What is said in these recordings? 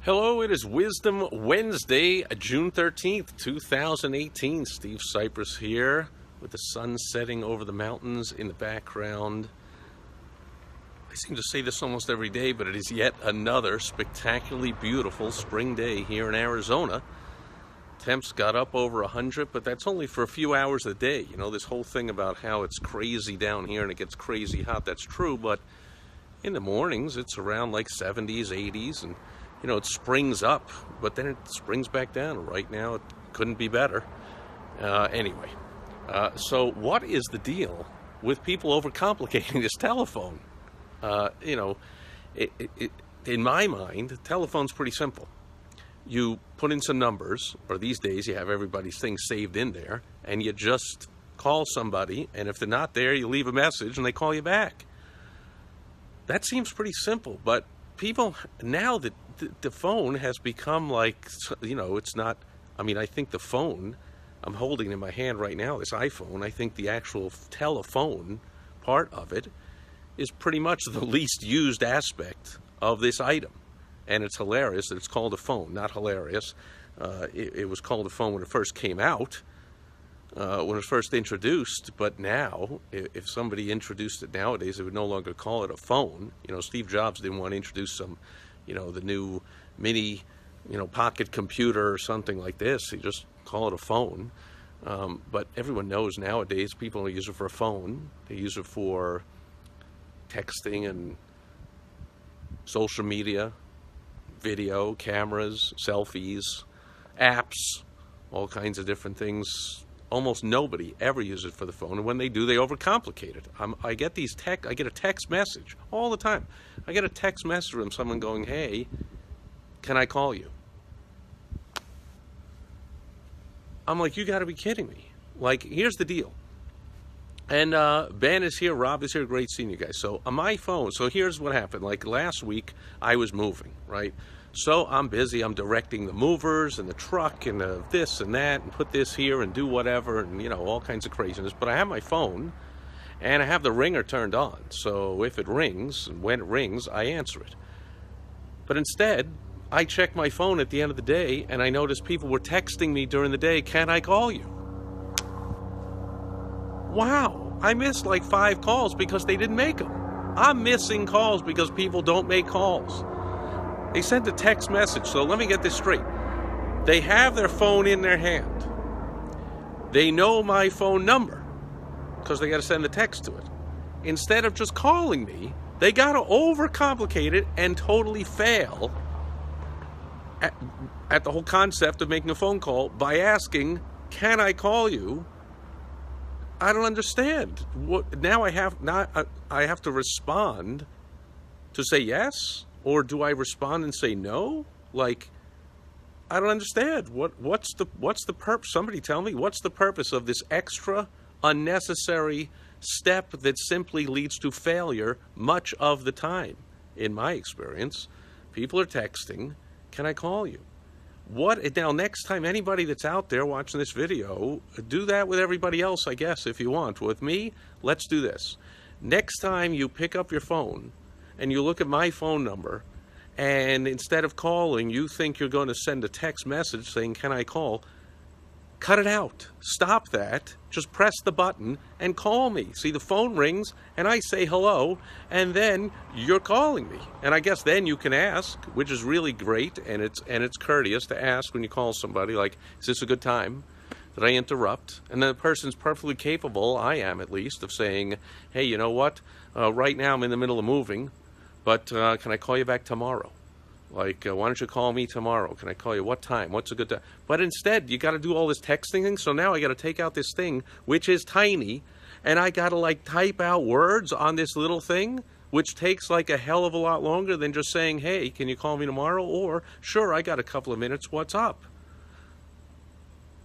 Hello, it is Wisdom Wednesday, June 13th, 2018. Steve Sipress here with the sun setting over the mountains in the background. I seem to say this almost every day, but it is yet another spectacularly beautiful spring day here in Arizona. Temps got up over 100, but that's only for a few hours a day. You know, this whole thing about how it's crazy down here and it gets crazy hot, that's true, but in the mornings it's around like 70s, 80s, and you know, it springs up, but then it springs back down. Right now, it couldn't be better. Anyway, so what is the deal with people overcomplicating this telephone? You know, in my mind, the telephone's pretty simple. You put in some numbers, or these days you have everybody's things saved in there, and you just call somebody, and if they're not there, you leave a message and they call you back. That seems pretty simple, but people, now that the phone has become like, you know, it's not, I mean, I think the phone I'm holding in my hand right now, this iPhone, I think the actual telephone part of it is pretty much the least used aspect of this item. And it's hilarious that it's called a phone. Not hilarious. It was called a phone when it first came out, when it was first introduced, but now, if somebody introduced it nowadays, they would no longer call it a phone. You know, Steve Jobs didn't want to introduce some, you know, the new mini, you know, pocket computer or something like this. He just call it a phone. But everyone knows nowadays people don't use it for a phone. They use it for texting and social media, video, cameras, selfies, apps, all kinds of different things. Almost nobody ever uses it for the phone, and when they do, they overcomplicate it. I get a text message all the time. I get a text message from someone going, "Hey, can I call you?" I'm like, you got to be kidding me! Like, here's the deal. And Ben is here, Rob is here. Great seeing you guys. So on my phone, so here's what happened. Like last week, I was moving, right? So I'm busy, I'm directing the movers and the truck and the this and that and put this here and do whatever and, you know, all kinds of craziness. But I have my phone and I have the ringer turned on. So if it rings and when it rings, I answer it. But instead, I check my phone at the end of the day and I noticed people were texting me during the day, "Can I call you?" Wow, I missed like 5 calls because they didn't make them. I'm missing calls because people don't make calls. They sent a text message, so let me get this straight. They have their phone in their hand. They know my phone number because they got to send the text to it. Instead of just calling me, they got to overcomplicate it and totally fail at the whole concept of making a phone call by asking, "Can I call you?" I don't understand. Now I have to respond to say yes? Or do I respond and say no? Like, I don't understand. What's the purpose? Somebody tell me, what's the purpose of this extra unnecessary step that simply leads to failure much of the time? In my experience, people are texting, "Can I call you?" Now, next time, anybody that's out there watching this video, do that with everybody else, I guess, if you want. With me, let's do this. Next time you pick up your phone and you look at my phone number, and instead of calling, you think you're going to send a text message saying, "Can I call?" Cut it out. Stop that. Just press the button and call me. See, the phone rings, and I say hello, and then you're calling me. And I guess then you can ask, which is really great, and it's courteous to ask when you call somebody, like, "Is this a good time? Did I interrupt?" And then the person's perfectly capable, I am at least, of saying, "Hey, you know what? Right now I'm in the middle of moving, but can I call you back tomorrow? Like, why don't you call me tomorrow? Can I call you? What time? What's a good time?" But instead, you got to do all this texting thing. So now I got to take out this thing, which is tiny, and I got to like type out words on this little thing, which takes like a hell of a lot longer than just saying, "Hey, can you call me tomorrow?" Or, "Sure, I got a couple of minutes. What's up?"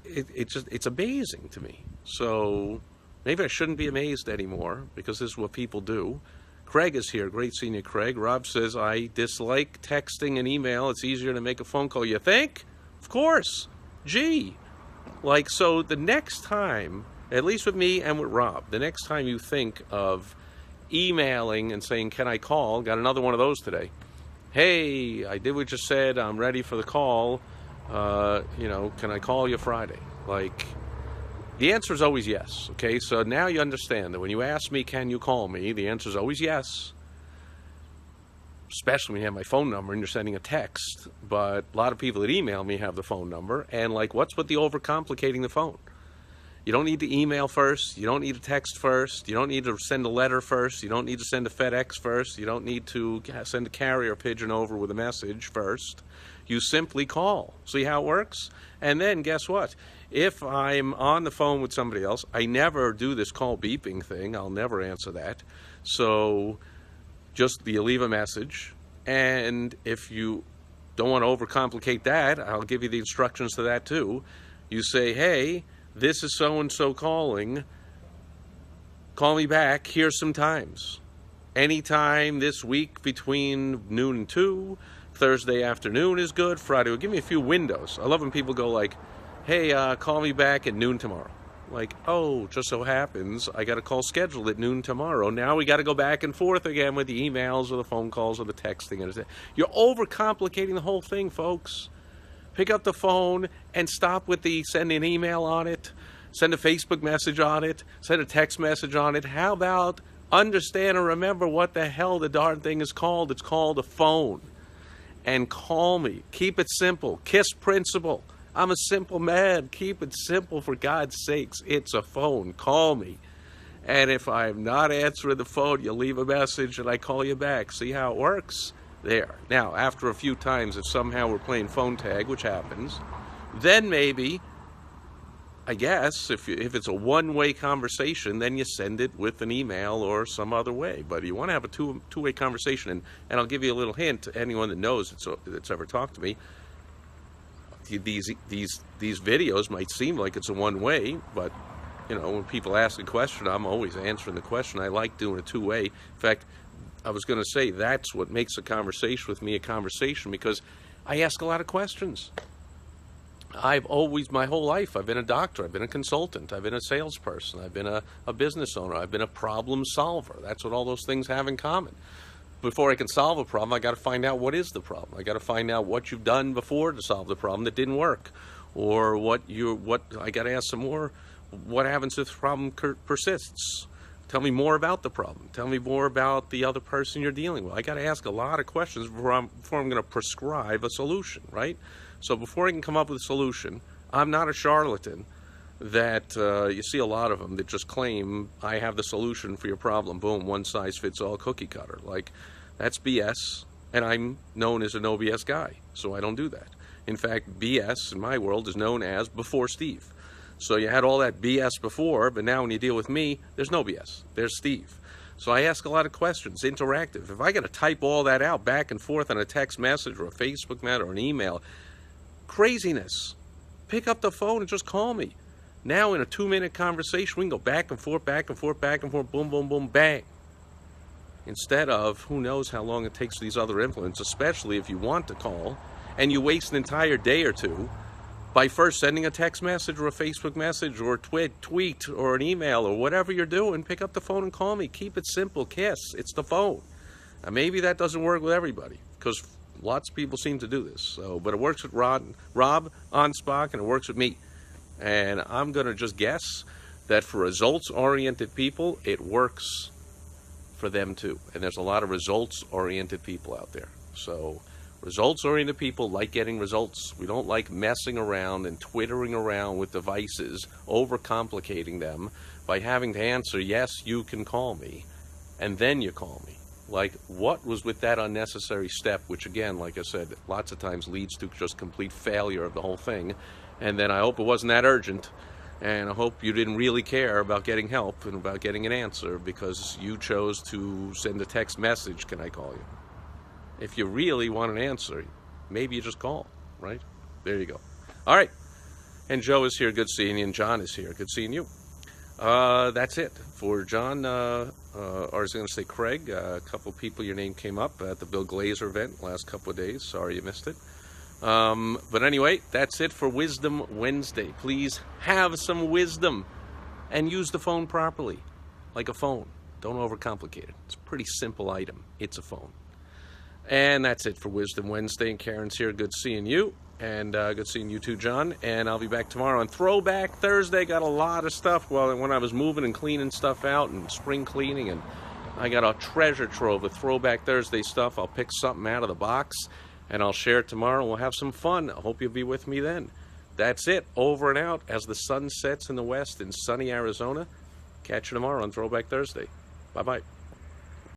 It's amazing to me. So maybe I shouldn't be amazed anymore because this is what people do. Craig is here. Great seeing you, Craig. Rob says, "I dislike texting and email. It's easier to make a phone call." You think? Of course. Gee. Like, so the next time, at least with me and with Rob, the next time you think of emailing and saying, "Can I call?" Got another one of those today. hey, I did what you said, I'm ready for the call, can I call you Friday? Like, the answer is always yes, okay? So now you understand that when you ask me, can you call me, the answer is always yes, especially when you have my phone number and you're sending a text. But a lot of people that email me have the phone number, and like, what's with the overcomplicating the phone? You don't need to email first. You don't need to text first. You don't need to send a letter first. You don't need to send a FedEx first. You don't need to send a carrier pigeon over with a message first. You simply call. See how it works? And then guess what? If I'm on the phone with somebody else, I never do this call beeping thing. I'll never answer that. So just you leave a message. And if you don't want to overcomplicate that, I'll give you the instructions to that too. You say, hey, this is so-and-so calling. Call me back. Here's some times. Anytime this week between noon and 2. Thursday afternoon is good. Friday. Well, give me a few windows. I love when people go like, hey, call me back at noon tomorrow. Like, oh, just so happens I got a call scheduled at noon tomorrow. Now we got to go back and forth again with the emails or the phone calls or the texting. You're overcomplicating the whole thing, folks. Pick up the phone and stop with the send an email on it, send a Facebook message on it, send a text message on it. How about understand and remember what the hell the darn thing is called? It's called a phone. And call me. Keep it simple. KISS principle. I'm a simple man. Keep it simple, for God's sakes. It's a phone. Call me. And if I'm not answering the phone, you leave a message and I call you back. See how it works? There. Now, after a few times, if somehow we're playing phone tag, which happens, then maybe, I guess, if it's a one-way conversation, then you send it with an email or some other way. But you want to have a two-way conversation, and I'll give you a little hint to anyone that knows that's ever talked to me. These videos might seem like it's a one-way, but when people ask a question, I'm always answering the question. I like doing a two-way. In fact, I was going to say that's what makes a conversation with me a conversation, because I ask a lot of questions. I've always, my whole life, I've been a doctor, I've been a consultant, I've been a salesperson, I've been a business owner, I've been a problem solver. That's what all those things have in common. Before I can solve a problem, I got to find out what is the problem. I got to find out what you've done before to solve the problem that didn't work, or what I got to ask some more. What happens if the problem persists? Tell me more about the problem. Tell me more about the other person you're dealing with. I got to ask a lot of questions before I'm going to prescribe a solution, right? So before I can come up with a solution, I'm not a charlatan that you see a lot of them that just claim I have the solution for your problem. Boom, one size fits all, cookie cutter. Like, that's BS, and I'm known as a no BS guy, so I don't do that. In fact, BS in my world is known as before Steve. So you had all that BS before, but now when you deal with me, there's no BS. There's Steve. So I ask a lot of questions, interactive. If I got to type all that out back and forth on a text message or a Facebook message or an email, craziness. Pick up the phone and just call me. Now in a 2-minute conversation, we can go back and forth, back and forth, back and forth, boom, boom, boom, bang. Instead of who knows how long it takes for these other implements, especially if you want to call, and you waste an entire day or two by first sending a text message or a Facebook message or a tweet or an email or whatever you're doing. Pick up the phone and call me. Keep it simple. KISS. It's the phone. Now, maybe that doesn't work with everybody, because lots of people seem to do this. So, but it works with Rob on Spock, and it works with me. And I'm going to just guess that for results-oriented people, it works for them too. And there's a lot of results-oriented people out there. So results-oriented people like getting results. We don't like messing around and twittering around with devices, overcomplicating them by having to answer, yes, you can call me, and then you call me. Like, what was with that unnecessary step, which again, like I said, lots of times leads to just complete failure of the whole thing. And then I hope it wasn't that urgent, and I hope you didn't really care about getting help and about getting an answer because you chose to send a text message, can I call you? If you really want an answer, maybe you just call, right? There you go. All right. And Joe is here. Good seeing you. And John is here. Good seeing you. That's it for John, or I was going to say Craig. A couple people, your name came up at the Bill Glazer event last couple of days. Sorry you missed it. But anyway, that's it for Wisdom Wednesday. Please have some wisdom and use the phone properly, like a phone. Don't overcomplicate it. It's a pretty simple item. It's a phone. And that's it for Wisdom Wednesday. And Karen's here. Good seeing you. And good seeing you too, John. And I'll be back tomorrow on Throwback Thursday. Got a lot of stuff. Well, when I was moving and cleaning stuff out and spring cleaning, and I got a treasure trove of Throwback Thursday stuff. I'll pick something out of the box and I'll share it tomorrow. We'll have some fun. I hope you'll be with me then. That's it. Over and out as the sun sets in the west in sunny Arizona. Catch you tomorrow on Throwback Thursday. Bye-bye.